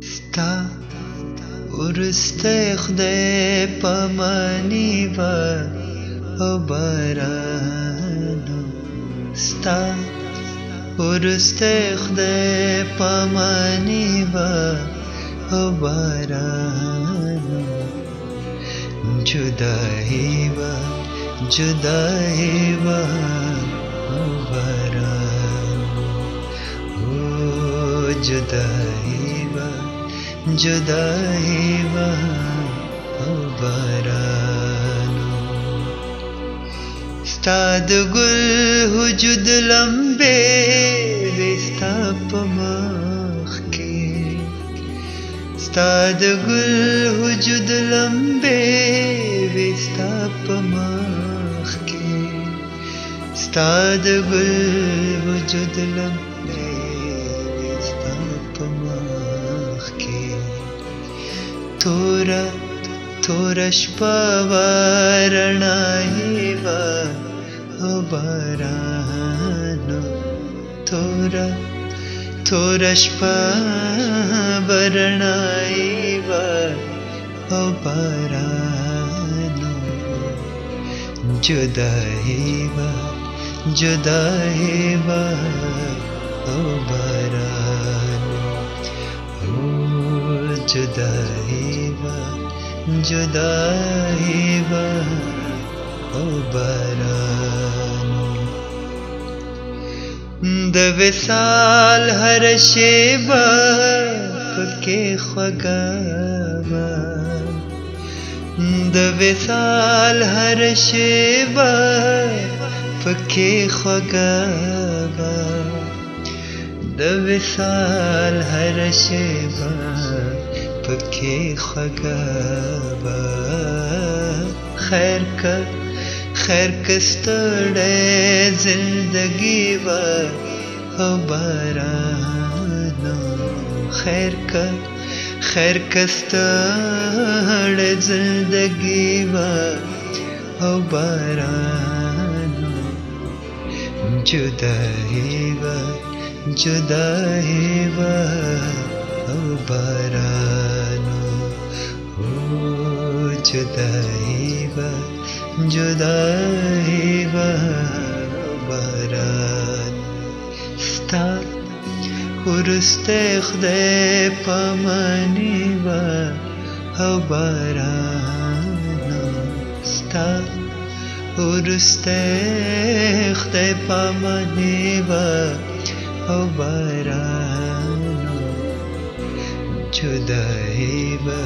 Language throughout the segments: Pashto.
ستا وروستی خدای پاماني وه او بارانو ستا وروستی خدای پاماني وه او بارانو جدائی وه جدائی وه او بارانو جدائی وه جدائی وه او بارانو ستا د ګل وجود لمبې وې ستا په مخ کې ستا د ګل وجود لمبې وې ستا په مخ کې ستا د ګل وجود لمبې وې ستا په مخ کې تورا تورا شپه وه رڼايي وه او بارانو تورا تورا شپه وه رڼايي وه او بارانو جدائی وه جدائی وه او بارانو جدائی وه جدائی وه او بارانو د وصال هر شیبه پکې خوږه وه د وصال هر شیبه پکې خوږه وه د وصال هر شیبه پکې خوږه وه خیر که ستړی زندګي وه او بارانو خیر که ستړی زندګي وه او بارانو جدائی وه جدائی وه او بارانو جدائی وه جدائی وه او بارانو ستا وروستی خدای پاماني وه او بارانو ستا وروستی خدای پاماني وه او بارانو جدائی وه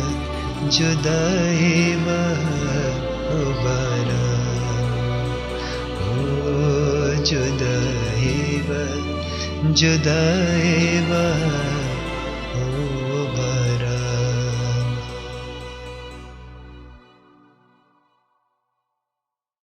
جدائی وه او بارانو جدائی وه جدائی وه